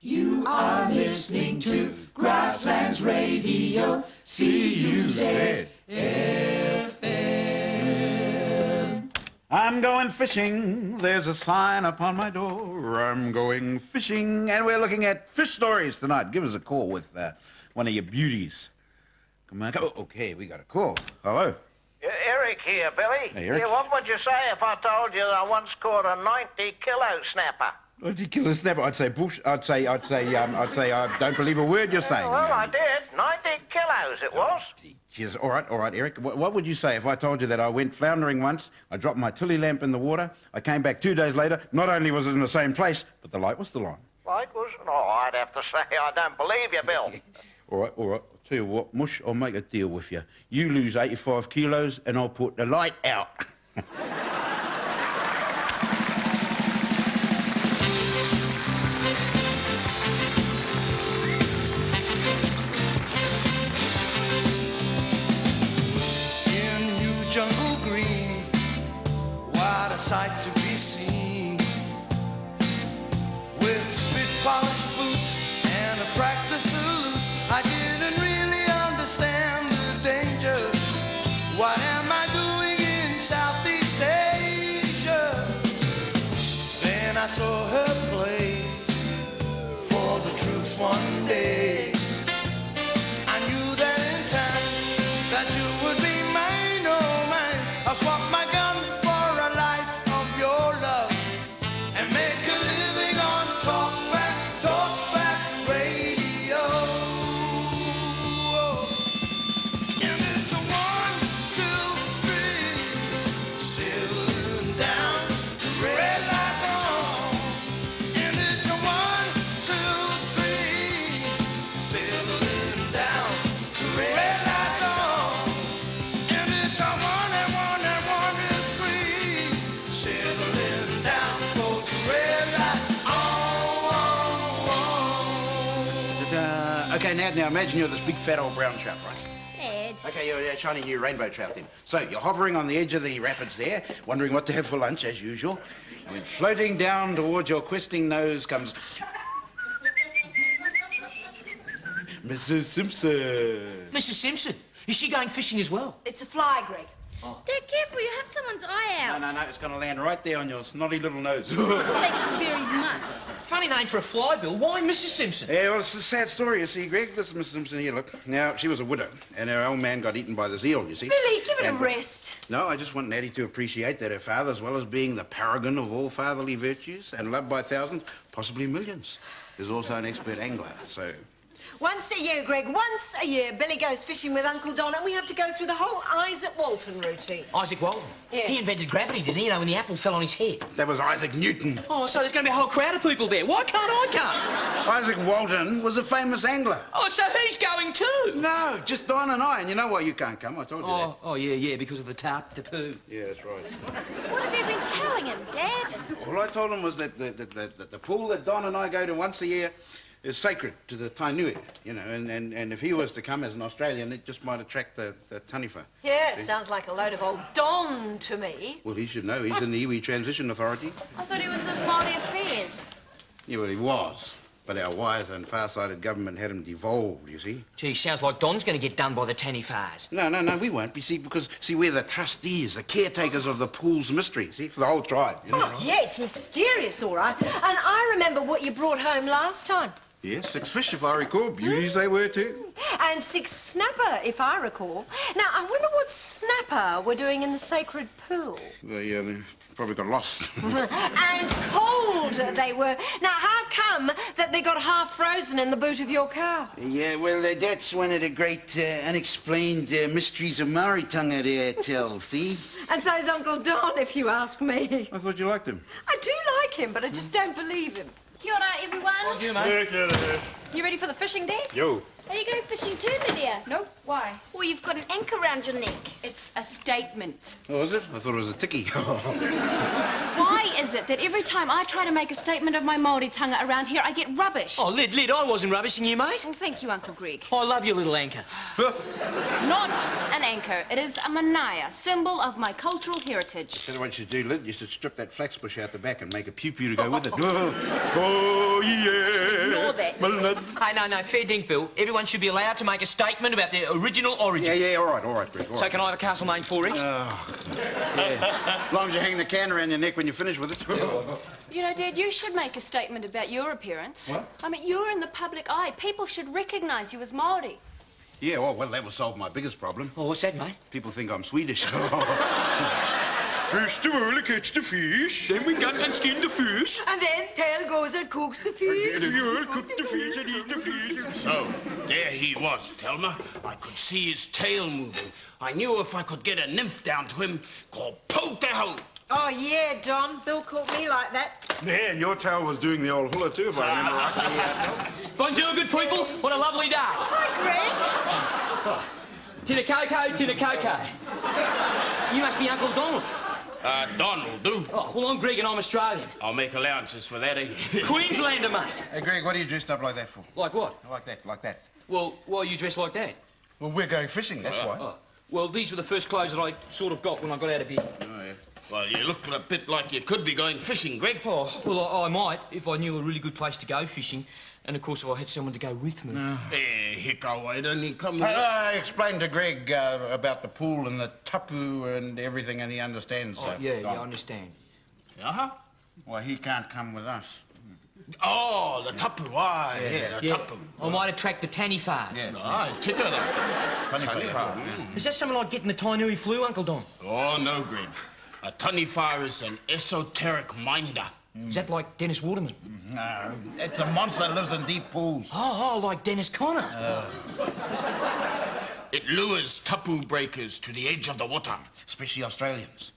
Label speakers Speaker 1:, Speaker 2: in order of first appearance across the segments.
Speaker 1: You are listening to Grasslands Radio, CUZ-FM.
Speaker 2: I'm going fishing, there's a sign upon my door. I'm going fishing, and we're looking at fish stories tonight. Give us a call with one of your beauties. Come on, okay, we got a call. Hello.
Speaker 3: Eric here, Billy.
Speaker 2: Hey, Eric.
Speaker 3: Yeah, what would you say if I told you that I once caught a 90-kilo snapper?
Speaker 2: 90-kilo snapper? I'd say bush. I'd say I don't believe a word you're saying.
Speaker 3: Well, I did. 90 kilos it was.
Speaker 2: Yes, all right, Eric. What would you say if I told you that I went floundering once, I dropped my tilly lamp in the water, I came back 2 days later, not only was it in the same place, but the light was still on?
Speaker 3: Light was? Oh, I'd have to say I don't believe you, Bill.
Speaker 2: All right. I'll tell you what, Mush, I'll make a deal with you. You lose 85 kilos and I'll put the light out.
Speaker 4: In New Jungle Green, what a sight to be seen. With spit-polished boots and a practice salute, I didn't really understand the danger. What am I doing in Southeast Asia? Then I saw her play for the troops one day. I knew that in time that you would be mine, oh mine. I'll swap my gun for a life of your love and make a living on Talk Back Radio. And it's a 1, 2, 3, sailing down the red lights on. And it's a 1, 2, 3, sailing down the red lights on. And it's a 1 and 1 and 1 and 3, sailing down goes the red lights on.
Speaker 2: Okay, now imagine you're this big fat old brown trout, right?
Speaker 5: Ed.
Speaker 2: Okay, you're a shiny new rainbow trout then. So you're hovering on the edge of the rapids there, wondering what to have for lunch, as usual. And then floating down towards your questing nose comes Mrs. Simpson.
Speaker 6: Mrs. Simpson, is she going fishing as well?
Speaker 5: It's a fly, Greg. Dad, careful, you have someone's eye out.
Speaker 2: No, it's going to land right there on your snotty little nose.
Speaker 5: Thanks very much.
Speaker 6: Funny name for a fly, Bill. Why Mrs. Simpson?
Speaker 2: Yeah, well, it's a sad story, you see, Greg. This is Mrs. Simpson here, look. Now, she was a widow, and her old man got eaten by this eel, you see.
Speaker 5: Billy, give it a rest.
Speaker 2: No, I just want Natty to appreciate that her father, as well as being the paragon of all fatherly virtues and loved by thousands, possibly millions, is also an expert angler, so...
Speaker 5: Once a year, Greg, once a year, Billy goes fishing with Uncle Don and we have to go through the whole Isaac Walton routine.
Speaker 6: Isaac Walton?
Speaker 5: Yeah.
Speaker 6: He invented gravity, didn't he? You know, when the apple fell on his head.
Speaker 2: That was Isaac Newton.
Speaker 6: Oh, so there's going to be a whole crowd of people there. Why can't I come?
Speaker 2: Isaac Walton was a famous angler.
Speaker 6: Oh, so he's going too?
Speaker 2: No, just Don and I, and you know why you can't come, I told you that.
Speaker 6: Oh, yeah, because of the tarp, the poo.
Speaker 2: Yeah, that's right.
Speaker 5: What have you been telling him, Dad?
Speaker 2: All I told him was that the pool that Don and I go to once a year is sacred to the Tainui, you know, and if he was to come as an Australian, it just might attract the Taniwha.
Speaker 5: Yeah, it sounds like a load of old Don to me.
Speaker 2: Well, he should know. He's in the Iwi Transition Authority.
Speaker 5: I thought he was with Māori Affairs.
Speaker 2: Yeah, well, he was. But our wise and far-sighted government had him devolved, you see.
Speaker 6: Gee, sounds like Don's going to get done by the Taniwhas.
Speaker 2: No, we won't. You see, because, we're the trustees, the caretakers of the pool's mystery, see, for the whole tribe, you know.
Speaker 5: Oh, yeah, it's mysterious, all right. And I remember what you brought home last time.
Speaker 2: Yes, 6 fish, if I recall. Beauties they were, too.
Speaker 5: And 6 snapper, if I recall. Now, I wonder what snapper were doing in the sacred pool.
Speaker 2: They probably got lost.
Speaker 5: And cold they were. Now, how come that they got half frozen in the boot of your car?
Speaker 2: Yeah, well, that's one of the great unexplained mysteries of Maoritonga there, tell, see?
Speaker 5: And so's Uncle Don, if you ask me.
Speaker 2: I thought you liked him.
Speaker 5: I do like him, but I just don't believe him.
Speaker 7: Kia ora, everyone.
Speaker 6: Oh, you, mate.
Speaker 7: You ready for the fishing, Dad?
Speaker 2: Yo.
Speaker 7: Are you going fishing too, Lydia?
Speaker 8: Nope. Why?
Speaker 7: Well, you've got an anchor round your neck.
Speaker 8: It's a statement.
Speaker 2: Oh, is it? I thought it was a ticky.
Speaker 7: Why is it that every time I try to make a statement of my Māori tonga around here, I get rubbish?
Speaker 6: Oh, Lid, I wasn't rubbishing you, mate.
Speaker 7: Well, thank you, Uncle Greg.
Speaker 6: I love your little anchor.
Speaker 7: It's not an anchor. It is a manaia, symbol of my cultural heritage.
Speaker 2: So what you should do, Lid, you should strip that flax bush out the back and make a pew-pew to go with it. Go Oh, yeah.
Speaker 7: Ignore that.
Speaker 6: Hey, no, fair dink, Bill. Everyone should be allowed to make a statement about their original origins.
Speaker 2: Yeah, all right, Greg. All
Speaker 6: So
Speaker 2: right.
Speaker 6: can I have a Castlemaine 4X?
Speaker 2: As long as you hang the can around your neck when you finish with it.
Speaker 7: You know, Dad, you should make a statement about your appearance.
Speaker 2: What?
Speaker 7: I mean, you're in the public eye. People should recognise you as Māori.
Speaker 2: Yeah, well, that will solve my biggest problem.
Speaker 6: Oh, what's that, mate?
Speaker 2: People think I'm Swedish. First of all, I catch the fish.
Speaker 6: Then we gun and skin the fish.
Speaker 5: And then tail goes and cooks the fish.
Speaker 2: Then you all cook the fish and eat the fish.
Speaker 9: So, there he was, Thelma. I could see his tail moving. I knew if I could get a nymph down to him, called Poke the Hoe.
Speaker 5: Oh, yeah, Don. Bill caught me like that.
Speaker 2: Yeah, and your tail was doing the old hula, too, if I remember rightly.
Speaker 6: Bonjour, good people. What a lovely day.
Speaker 5: Hi, Greg.
Speaker 6: Tina Coco. You must be Uncle Donald.
Speaker 9: Don will do.
Speaker 6: Oh, well, I'm Greg and I'm Australian.
Speaker 9: I'll make allowances for that, eh?
Speaker 6: Queenslander, mate.
Speaker 2: Hey, Greg, what are you dressed up like that for?
Speaker 6: Like what?
Speaker 2: Like that.
Speaker 6: Well, why are you dressed like that?
Speaker 2: Well, we're going fishing, that's why.
Speaker 6: Oh, well, these were the first clothes that I sort of got when I got out of here.
Speaker 2: Oh, yeah.
Speaker 9: Well, you look a bit like you could be going fishing, Greg.
Speaker 6: Oh, well, I might if I knew a really good place to go fishing. And, of course, if I had someone to go with me.
Speaker 9: Hickow, why don't you come with
Speaker 2: I explained to Greg about the pool and the tapu and everything, and he understands.
Speaker 6: Yeah, I understand.
Speaker 9: Uh-huh.
Speaker 2: Well, he can't come with us.
Speaker 9: Oh, the tapu, the tapu.
Speaker 6: I might attract the Tanifars.
Speaker 2: Yeah.
Speaker 9: Aye, ticker that.
Speaker 2: Tanifar.
Speaker 6: Is that something like getting the Tainui flu, Uncle Don?
Speaker 9: Oh, no, Greg. A Tanifar is an esoteric minder.
Speaker 6: Is that like Dennis Waterman?
Speaker 2: No, it's a monster that lives in deep pools.
Speaker 6: Oh, like Dennis Connor.
Speaker 9: It lures tapu breakers to the edge of the water.
Speaker 2: Especially Australians.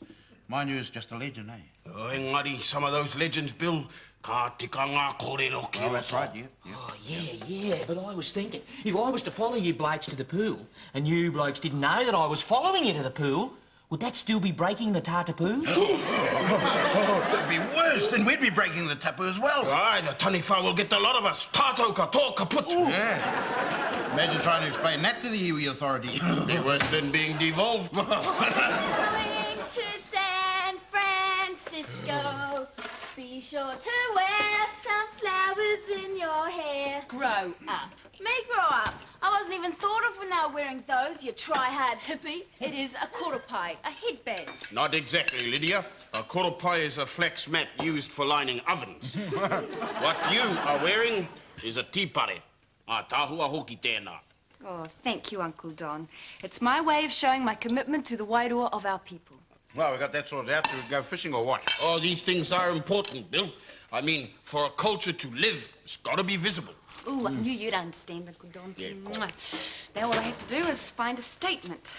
Speaker 2: Mind you, is just a legend, eh?
Speaker 9: Oh, engari, some of those legends, Bill, ka tika ngā kōrero ki
Speaker 2: Oh, that's
Speaker 9: roto.
Speaker 2: right, yeah.
Speaker 6: Oh, yeah, but I was thinking, if I was to follow you blokes to the pool, and you blokes didn't know that I was following you to the pool, would that still be breaking the Tatapoo?
Speaker 2: That'd be worse. Then we'd be breaking the tapu as well.
Speaker 9: Aye, the Tanifar will get a lot of us. Tato katoa kaput.
Speaker 2: Yeah. Imagine trying to explain that to the Iwi authority.
Speaker 9: Be worse than being devolved.
Speaker 7: Going to San Francisco. Be sure to wear some flowers in your hair. Grow up. Me grow up? I wasn't even thought of when they were wearing those, you try-hard hippie. It is a koropai, a headband.
Speaker 9: Not exactly, Lydia. A koropai is a flex mat used for lining ovens. What you are wearing is a tipare. A tahua hoki tēnā.
Speaker 8: Oh, thank you, Uncle Don. It's my way of showing my commitment to the wairua of our people.
Speaker 2: Well, we got that sorted out. Do we go fishing or what?
Speaker 9: Oh, these things are important, Bill. I mean, for a culture to live, it's got to be visible.
Speaker 8: Ooh, I knew you'd understand, Uncle Don.
Speaker 9: Yeah,
Speaker 8: Mwah. Now all I have to do is find a statement.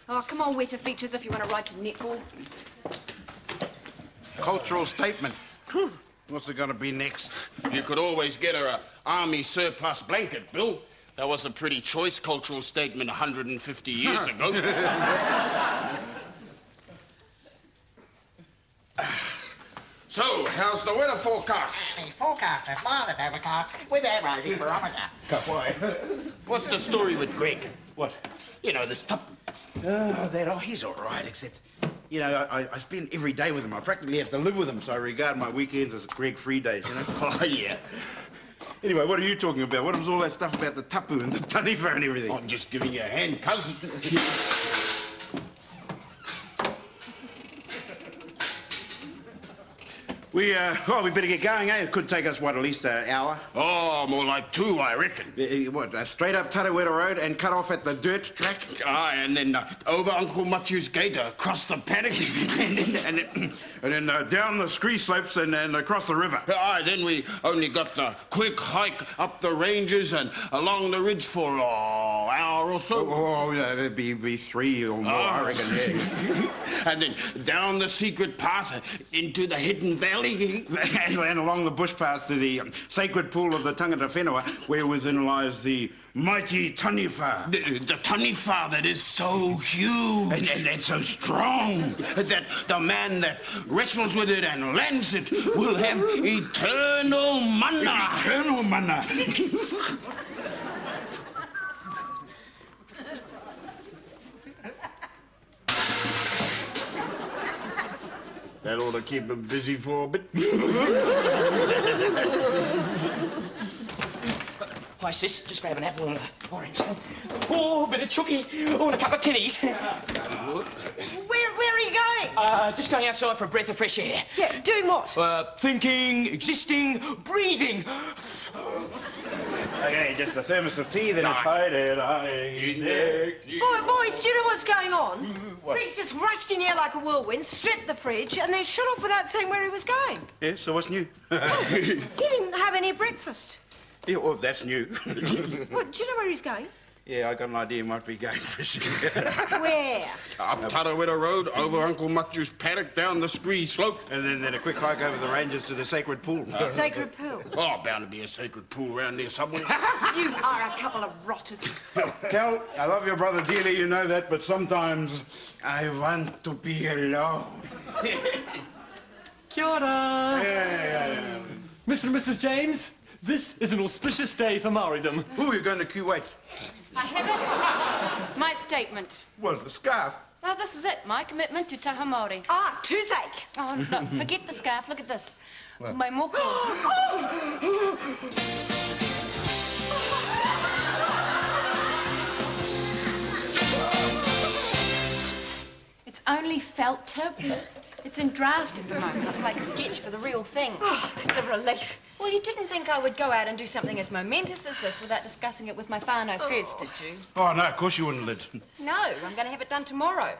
Speaker 8: Oh, come on, Weta Features, if you want to write to netball.
Speaker 2: Cultural statement. Whew. What's it going to be next?
Speaker 9: You could always get her a army surplus blanket, Bill. That was a pretty choice cultural statement 150 years ago. So, how's the weather forecast?
Speaker 3: The forecast is mild and overcast with a rising barometer.
Speaker 9: What's the story with Greg?
Speaker 2: What?
Speaker 9: You know, this tapu.
Speaker 2: He's all right, except, you know, I spend every day with him. I practically have to live with him, so I regard my weekends as Greg free days, you know?
Speaker 9: Oh, yeah.
Speaker 2: Anyway, what are you talking about? What was all that stuff about the tapu and the taniwha and everything?
Speaker 9: I'm just giving you a hand, cousin.
Speaker 2: We better get going, eh? It could take us, what, at least an hour?
Speaker 9: Oh, more like 2, I reckon.
Speaker 2: Straight up Tarawera Road and cut off at the dirt track?
Speaker 9: Aye, and then over Uncle Matthew's gate, across the paddock,
Speaker 2: and then down the scree slopes and then across the river.
Speaker 9: Aye, then we only got the quick hike up the ranges and along the ridge for an hour or so.
Speaker 2: Oh, yeah, there'd be 3 or more, I reckon, yeah.
Speaker 9: And then down the secret path into the hidden valley.
Speaker 2: And along the bush path to the sacred pool of the Tangata Whenua, where within lies the mighty Taniwha.
Speaker 9: The Taniwha that is so huge.
Speaker 2: And so strong.
Speaker 9: That the man that wrestles with it and lands it will have eternal mana.
Speaker 2: Eternal mana.
Speaker 9: That ought to keep him busy for a bit.
Speaker 6: Hi, sis. Just grab an apple and an orange. Oh, a bit of chooky. Oh, and a couple of tinnies.
Speaker 5: Where are you going?
Speaker 6: Just going outside for a breath of fresh air.
Speaker 5: Yeah, doing what?
Speaker 6: Thinking, existing, breathing.
Speaker 2: Okay, just a thermos of tea, then it's hiding.
Speaker 5: Boys, do you know what's going on?
Speaker 2: What?
Speaker 5: Rex just rushed in here like a whirlwind, stripped the fridge, and then shut off without saying where he was going.
Speaker 2: Yeah, so what's new?
Speaker 5: He didn't have any breakfast.
Speaker 2: Yeah, well, that's new.
Speaker 5: What, do you know where he's going?
Speaker 2: Yeah, I got an idea he might be going fishing.
Speaker 5: Where?
Speaker 9: Up Tarawera Road, over Uncle Much's paddock, down the scree slope.
Speaker 2: And then a quick hike over the ranges to the sacred pool.
Speaker 5: Sacred pool.
Speaker 9: Oh, bound to be a sacred pool around there somewhere.
Speaker 5: You are a couple of rotters.
Speaker 2: Cal, I love your brother dearly, you know that, but sometimes I want to be alone.
Speaker 10: Kia ora.
Speaker 2: Yeah.
Speaker 10: Mr. and Mrs. James, this is an auspicious day for Maoridom.
Speaker 2: Ooh, you're going to Kuwait.
Speaker 8: I have it. My statement.
Speaker 2: Well, the scarf.
Speaker 8: Now, this is it. My commitment to Taha Māori.
Speaker 5: Ah, toothache.
Speaker 8: Oh, no. Forget the scarf. Look at this. My moko. It's only felt tip. It's in draft at the moment, like a sketch for the real thing.
Speaker 5: Oh, that's a relief.
Speaker 8: Well, you didn't think I would go out and do something as momentous as this without discussing it with my whānau first, did you?
Speaker 2: Oh, no, of course you wouldn't, Lid.
Speaker 8: No, I'm going to have it done tomorrow.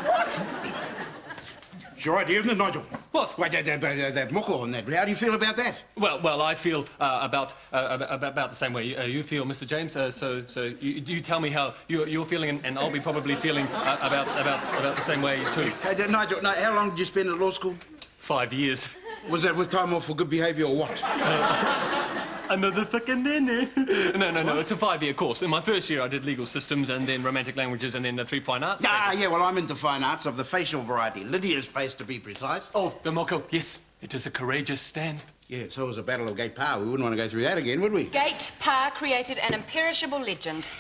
Speaker 5: What?
Speaker 2: It's your idea, isn't it, Nigel?
Speaker 10: What?
Speaker 2: Wait, that moko on that. How do you feel about that?
Speaker 10: Well, I feel about the same way you feel, Mr. James. So you tell me how you're feeling, and I'll be probably feeling about the same way too.
Speaker 2: Nigel, how long did you spend at law school?
Speaker 10: 5 years.
Speaker 2: Was that with time off for good behaviour or what?
Speaker 10: Another fucking nene. No, it's a 5-year course. In my first year, I did legal systems and then romantic languages and then the 3 fine arts.
Speaker 2: Yeah, well, I'm into fine arts of the facial variety. Lydia's face, to be precise.
Speaker 10: Oh, the moko, yes. It is a courageous stand.
Speaker 2: Yeah, so was the Battle of Gate Pa. We wouldn't want to go through that again, would we?
Speaker 8: Gate Pa created an imperishable legend.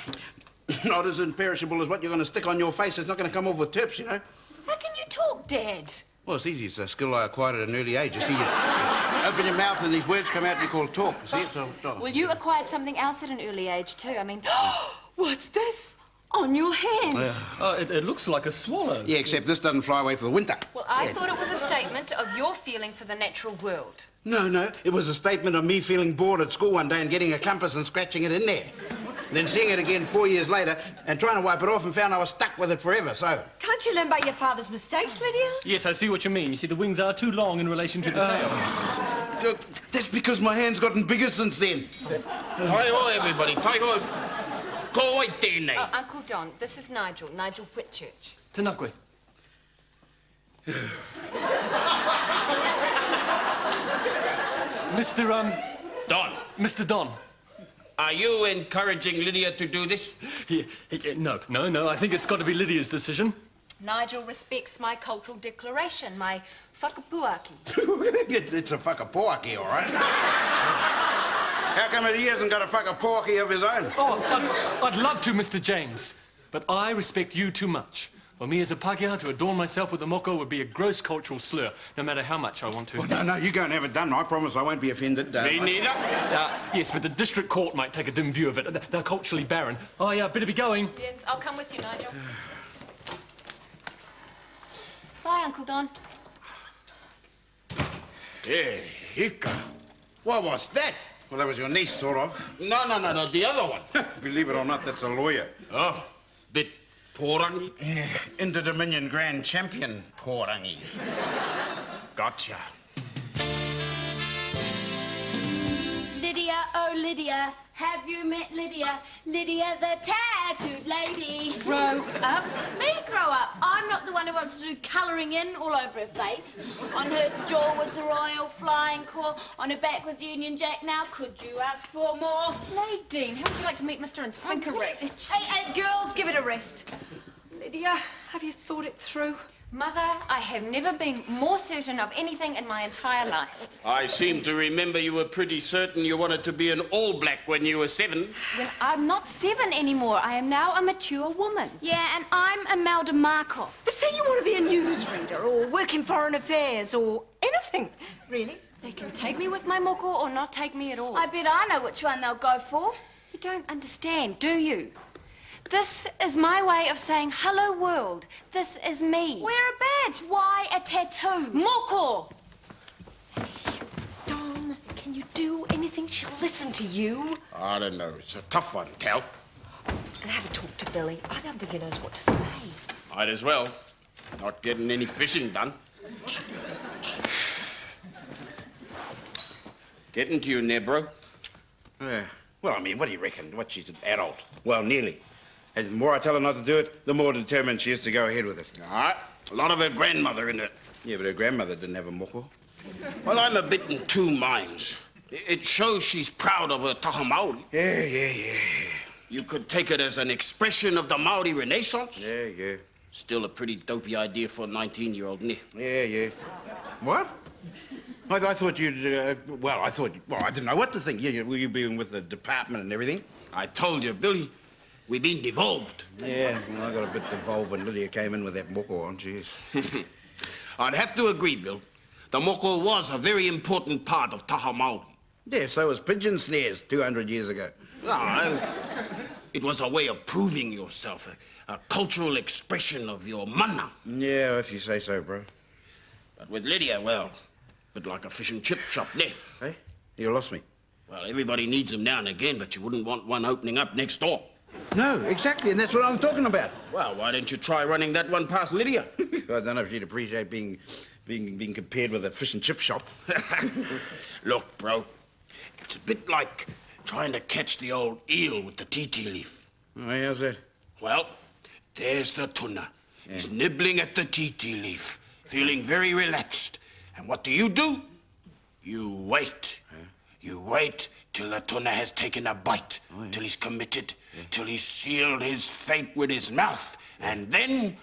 Speaker 2: Not as imperishable as what you're going to stick on your face. It's not going to come off with tips, you know.
Speaker 8: How can you talk, Dad?
Speaker 2: Well, it's easy. It's a skill I acquired at an early age. You see, you open your mouth and these words come out and you call talk. See, so...
Speaker 8: Well, you acquired something else at an early age, too. I mean, what's this on your hand?
Speaker 10: Oh, it looks like a swallow.
Speaker 2: Yeah, except this doesn't fly away for the winter.
Speaker 8: Well, I thought it was a statement of your feeling for the natural world.
Speaker 2: No. It was a statement of me feeling bored at school one day and getting a compass and scratching it in there. Then seeing it again 4 years later and trying to wipe it off and found I was stuck with it forever, so...
Speaker 5: Can't you learn by your father's mistakes, Lydia?
Speaker 10: Yes, I see what you mean. You see, the wings are too long in relation to the tail.
Speaker 2: That's because my hand's gotten bigger since then.
Speaker 9: Tai ho, everybody. Tai ho. Ko wai tēnei.
Speaker 8: Uncle Don, this is Nigel Whitchurch.
Speaker 10: Tanakwe. Mr. Don.
Speaker 9: Are you encouraging Lydia to do this?
Speaker 10: No. I think it's got to be Lydia's decision.
Speaker 8: Nigel respects my cultural declaration, my whakapuaki.
Speaker 2: It's a whakapuaki, all right? How come he hasn't got a whakapuaki of his own?
Speaker 10: Oh, I'd love to, Mr. James, but I respect you too much. For me as a Pākehā to adorn myself with a moko would be a gross cultural slur, no matter how much I want to.
Speaker 2: Oh, no, you go and have it done. I promise I won't be offended.
Speaker 9: Me neither.
Speaker 10: Yes, but the district court might take a dim view of it. They're culturally barren. Oh, yeah, better be going.
Speaker 8: Yes, I'll come with you, Nigel. Bye, Uncle Don.
Speaker 9: Hey, hika. What was that?
Speaker 2: Well, that was your niece, sort of.
Speaker 9: No, the other one.
Speaker 2: Believe it or not, that's a lawyer.
Speaker 9: Oh, bit porangi.
Speaker 2: Yeah, Inter-Dominion Grand Champion porangi.
Speaker 9: Gotcha.
Speaker 7: Lydia, oh Lydia, have you met Lydia? Lydia the tattooed lady.
Speaker 8: Grow up.
Speaker 7: Me grow up. I'm not the one who wants to do colouring in all over her face. On her jaw was the Royal Flying Corps. On her back was Union Jack. Now, could you ask for more?
Speaker 8: Nadine, how would you like to meet Mr. and Cinkerate?
Speaker 5: Hey, girls, give it a rest. Lydia, have you thought it through?
Speaker 8: Mother, I have never been more certain of anything in my entire life.
Speaker 9: I seem to remember you were pretty certain you wanted to be an All Black when you were 7.
Speaker 8: Well, I'm not 7 anymore. I am now a mature woman.
Speaker 7: Yeah, and I'm Imelda Markov.
Speaker 5: But say you want to be a newsreader or work in foreign affairs or anything, really.
Speaker 8: They can take me with my moko or not take me at all.
Speaker 7: I bet I know which one they'll go for.
Speaker 8: You don't understand, do you? This is my way of saying, hello, world. This is me.
Speaker 7: Wear a badge. Why a tattoo?
Speaker 8: Moko! Don, can you do anything? She'll listen to you.
Speaker 9: I don't know. It's a tough one, Cal.
Speaker 5: And have a talk to Billy. I don't think he knows what to say.
Speaker 9: Might as well. Not getting any fishing done. Getting to you, Nebro.
Speaker 2: Well, I mean, what do you reckon? What, she's an adult? Well, nearly. And the more I tell her not to do it, the more determined she is to go ahead with it.
Speaker 9: All right. A lot of her grandmother in it.
Speaker 2: Yeah, but her grandmother didn't have a moko.
Speaker 9: Well, I'm a bit in two minds. It shows she's proud of her taha Māori.
Speaker 2: Yeah.
Speaker 9: You could take it as an expression of the Māori Renaissance.
Speaker 2: Yeah.
Speaker 9: Still a pretty dopey idea for a 19-year-old, ne?
Speaker 2: Yeah. What? I thought you'd, well, I didn't know what to think. You'd been with the department and everything.
Speaker 9: I told you, Billy, we've been devolved.
Speaker 2: Yeah, well, I got a bit devolved when Lydia came in with that moko on, jeez.
Speaker 9: I'd have to agree, Bill. The moko was a very important part of taha Māori.
Speaker 2: Yeah, so was pigeon snares 200 years ago.
Speaker 9: It was a way of proving yourself, a cultural expression of your mana.
Speaker 2: Yeah, if you say so, bro.
Speaker 9: But with Lydia, well, a bit like a fish and chip shop there.
Speaker 2: Hey, you lost me.
Speaker 9: Well, everybody needs them now and again, but you wouldn't want one opening up next door.
Speaker 2: No, exactly, and that's what I'm talking about.
Speaker 9: Well, why don't you try running that one past Lydia?
Speaker 2: I don't know if she'd appreciate being compared with a fish and chip shop.
Speaker 9: Look, bro, it's a bit like trying to catch the old eel with the titi leaf.
Speaker 2: Oh, how's that?
Speaker 9: Well, there's the tuna. Yeah. He's nibbling at the titi leaf, feeling very relaxed. And what do? You wait. Yeah. You wait till the tuna has taken a bite, till he's committed, till he's sealed his fate with his mouth, and then...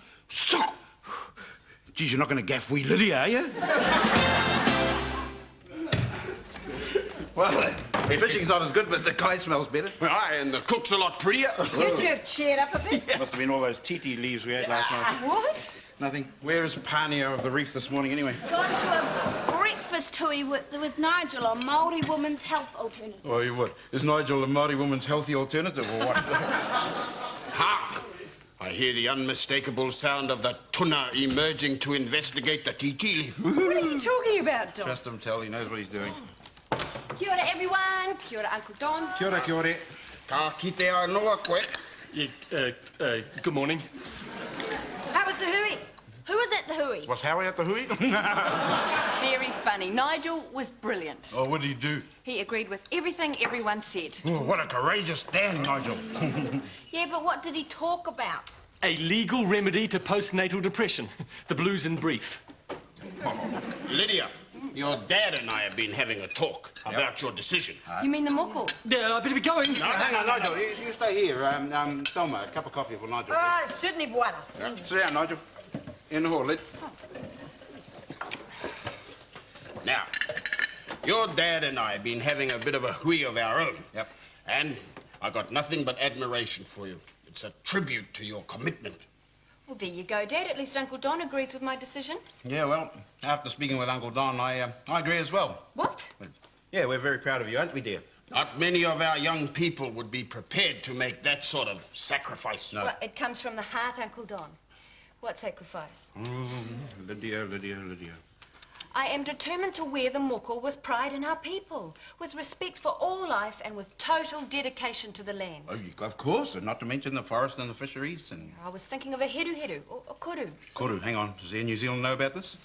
Speaker 2: Geez, you're not going to gaff wee Lydia, are you? Well, fishing's not as good, but the kai smells better.
Speaker 9: Aye, and the cook's a lot prettier.
Speaker 5: You two have cheered up a bit.
Speaker 2: Must have been all those titi leaves we ate last night.
Speaker 5: What?
Speaker 2: Nothing. Where is Pania of the Reef this morning, anyway?
Speaker 7: Gone to a breakfast hui with Nigel on Māori Women's Health Alternative.
Speaker 2: Oh, you what? Is Nigel a Māori woman's healthy alternative, or what?
Speaker 9: Hark! I hear the unmistakable sound of the tuna emerging to investigate the titi leaf.
Speaker 5: What are you talking about, Don?
Speaker 2: Trust him, Tell. He knows what he's doing.
Speaker 8: Kia ora, everyone. Kia ora, Uncle Don.
Speaker 2: Kia ora.
Speaker 9: Ka kite anoa koe.
Speaker 10: Yeah, good morning.
Speaker 5: How was the hui?
Speaker 7: Who was at the hui?
Speaker 2: Was Harry at the hui?
Speaker 8: Very funny. Nigel was brilliant.
Speaker 2: Oh, what did he do?
Speaker 8: He agreed with everything everyone said.
Speaker 2: Oh, what a courageous stand, Nigel.
Speaker 7: Yeah, but what did he talk about?
Speaker 10: A legal remedy to postnatal depression. The blues in brief.
Speaker 9: Lydia, your dad and I have been having a talk about your decision.
Speaker 8: You mean the moko?
Speaker 10: Yeah, I better be going.
Speaker 2: No, hang on, Nigel. You stay here. Thelma, a cup of coffee for Nigel.
Speaker 5: Certainly buona.
Speaker 2: Yeah. Sit down, Nigel. In the hall,
Speaker 9: Now, your dad and I have been having a bit of a hui of our own.
Speaker 2: Yep.
Speaker 9: And I got nothing but admiration for you. It's a tribute to your commitment.
Speaker 8: Well, there you go, Dad. At least Uncle Don agrees with my decision.
Speaker 2: Yeah, well, after speaking with Uncle Don, I agree as well.
Speaker 8: What?
Speaker 2: Yeah, we're very proud of you, aren't we, dear?
Speaker 9: Not many of our young people would be prepared to make that sort of sacrifice.
Speaker 2: No.
Speaker 8: Well, it comes from the heart, Uncle Don. What sacrifice?
Speaker 2: Lydia.
Speaker 8: I am determined to wear the moko with pride in our people, with respect for all life and with total dedication to the land.
Speaker 2: Oh, of course, and not to mention the forest and the fisheries and...
Speaker 8: I was thinking of a heru or kuru.
Speaker 2: Kuru, hang on. Does Air New Zealand know about this?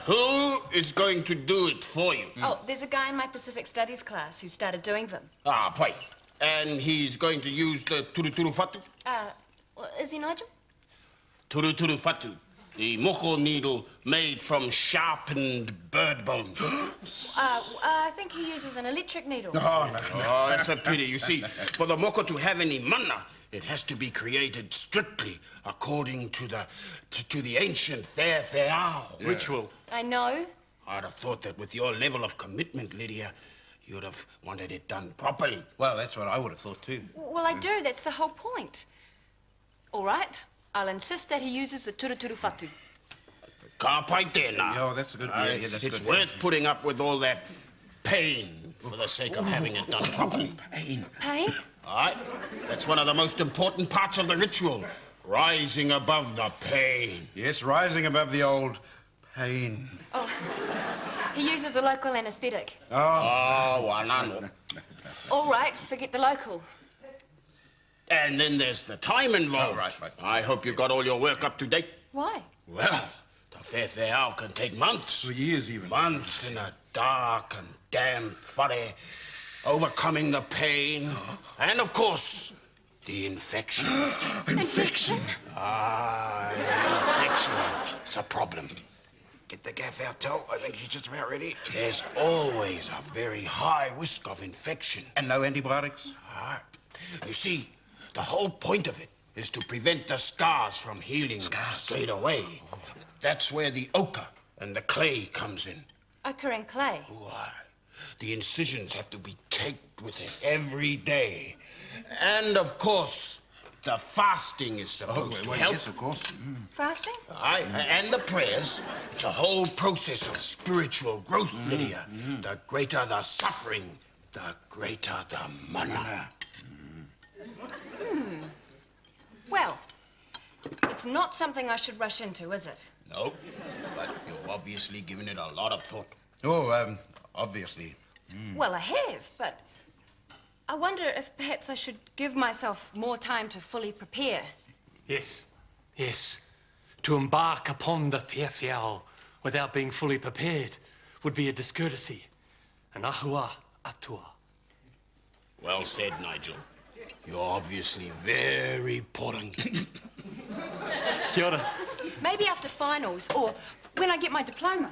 Speaker 9: Who is going to do it for you?
Speaker 8: Oh, there's a guy in my Pacific Studies class who started doing them.
Speaker 9: Ah, pai. And he's going to use the turuturu fatu?
Speaker 8: Well, is he, Nigel?
Speaker 9: Turuturu fatu. The moko needle made from sharpened bird bones.
Speaker 8: I think he uses an electric needle.
Speaker 2: Oh, no.
Speaker 9: Oh, that's a pity. You see, for the moko to have any mana, it has to be created strictly according to the ancient Theao
Speaker 10: ritual.
Speaker 8: I know.
Speaker 9: I'd have thought that with your level of commitment, Lydia, you'd have wanted it done properly.
Speaker 2: Well, that's what I would have thought, too.
Speaker 8: Well, I do. That's the whole point. All right. I'll insist that he uses the turuturu fatu.
Speaker 9: Carpe diem.
Speaker 2: Oh, that's good. Yeah, yeah, that's
Speaker 9: it's
Speaker 2: good.
Speaker 9: worth putting up with all that pain for the sake of having it done properly.
Speaker 2: Pain.
Speaker 8: Pain?
Speaker 9: All right? That's one of the most important parts of the ritual. Rising above the pain.
Speaker 2: Yes, rising above the old pain.
Speaker 8: Oh, he uses a local anaesthetic.
Speaker 9: Oh, well, no.
Speaker 8: All right, forget the local.
Speaker 9: And then there's the time involved.
Speaker 2: Oh, right.
Speaker 9: I hope you got all your work up to date.
Speaker 8: Why?
Speaker 9: Well, the Whewheo can take months.
Speaker 2: For years, even.
Speaker 9: Months in a dark and damp whare, overcoming the pain, and, of course, the infection.
Speaker 2: Infection?
Speaker 9: Infection. It's a problem.
Speaker 2: Get the gaff out, Tell. I think she's just about ready.
Speaker 9: There's always a very high risk of infection.
Speaker 2: And no antibiotics?
Speaker 9: You see, the whole point of it is to prevent the scars from healing straight away. That's where the ochre and the clay comes in.
Speaker 8: Ochre and clay?
Speaker 9: Why? The incisions have to be caked with it every day. And, of course, the fasting is supposed to help.
Speaker 2: Yes, of course.
Speaker 8: Fasting?
Speaker 9: Aye, and the prayers. It's a whole process of spiritual growth, Lydia. The greater the suffering, the greater the mana.
Speaker 8: Well, it's not something I should rush into, is it?
Speaker 9: No, but you've obviously given it a lot of thought.
Speaker 2: Oh, obviously.
Speaker 8: Well, I have, but I wonder if perhaps I should give myself more time to fully prepare.
Speaker 10: Yes, yes. To embark upon the Whewheo without being fully prepared would be a discourtesy. An ahua atua.
Speaker 9: Well said, Nigel. You're obviously very important.
Speaker 10: Kia ora.
Speaker 8: Maybe after finals, or when I get my diploma.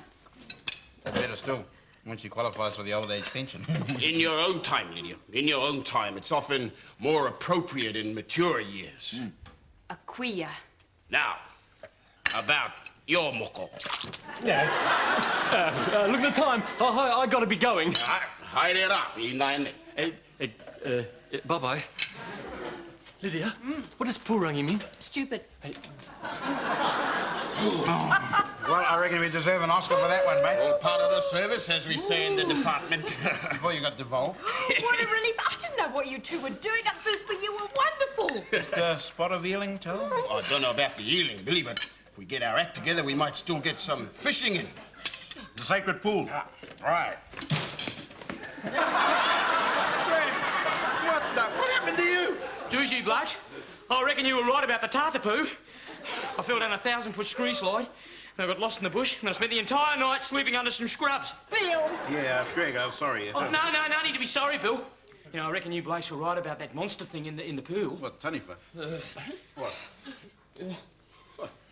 Speaker 2: Or better still, when she qualifies for the old age pension.
Speaker 9: In your own time, Lydia. In your own time. It's often more appropriate in mature years.
Speaker 8: A queer.
Speaker 9: Now, about your moko.
Speaker 10: Yeah. Look at the time. I gotta be going.
Speaker 9: Hide it up,
Speaker 10: Bye-bye. Lydia, what does purangi mean?
Speaker 8: Stupid.
Speaker 2: Well, I reckon we deserve an Oscar for that one, mate.
Speaker 9: All part of the service, as we say in the department.
Speaker 2: Before you got devolved.
Speaker 5: What a relief. I didn't know what you two were doing at first, but you were wonderful.
Speaker 2: Just a spot of eeling, Tell?
Speaker 9: I don't know about the eeling, Billy, but if we get our act together, we might still get some fishing in.
Speaker 2: The sacred pool. Right. What happened to you?
Speaker 6: Doos you, blokes. I reckon you were right about the Tatapoo. I fell down a 1,000-foot scree slide, and I got lost in the bush, and I spent the entire night sleeping under some scrubs.
Speaker 5: Bill!
Speaker 2: Yeah, Greg, I'm sorry.
Speaker 6: Oh, no need to be sorry, Bill. You know, I reckon you blokes were right about that monster thing in the pool.
Speaker 2: What, Tanifa? What?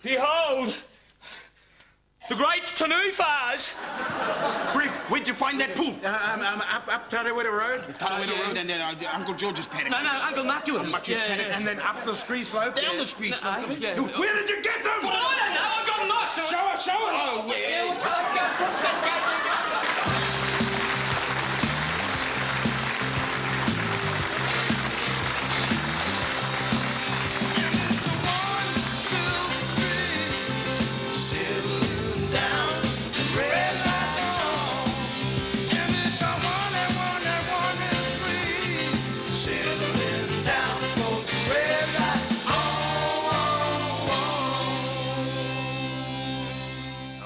Speaker 6: Behold! The great Tanufas!
Speaker 9: Greg, where'd you find that pool?
Speaker 2: Up Tarawera Road.
Speaker 9: Tarawera Road and then Uncle George's paddock.
Speaker 6: No, Uncle Matthew's.
Speaker 2: And then up the scree slope.
Speaker 9: Down the scree slope.
Speaker 6: Yeah.
Speaker 2: Where did you get them?
Speaker 6: Well, I don't know. I got them lost.
Speaker 2: Show us!
Speaker 9: Oh, well.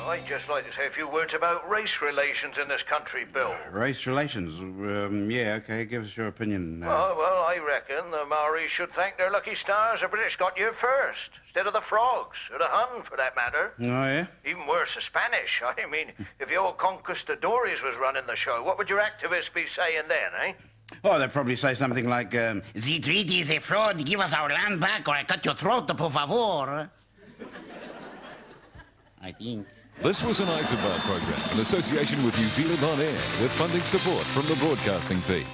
Speaker 3: I'd just like to say a few words about race relations in this country, Bill.
Speaker 2: Race relations? Yeah, okay, give us your opinion.
Speaker 3: Well, I reckon the Maoris should thank their lucky stars the British got here first, instead of the frogs, or the Hun, for that matter.
Speaker 2: Oh, yeah?
Speaker 3: Even worse, the Spanish. I mean, if the old conquistadores was running the show, what would your activists be saying then, eh?
Speaker 2: Oh, they'd probably say something like,
Speaker 11: The treaty is a fraud. Give us our land back or I cut your throat, por favor. I think.
Speaker 12: This was an Eisenbahn program in association with New Zealand On Air with funding support from the Broadcasting Fee.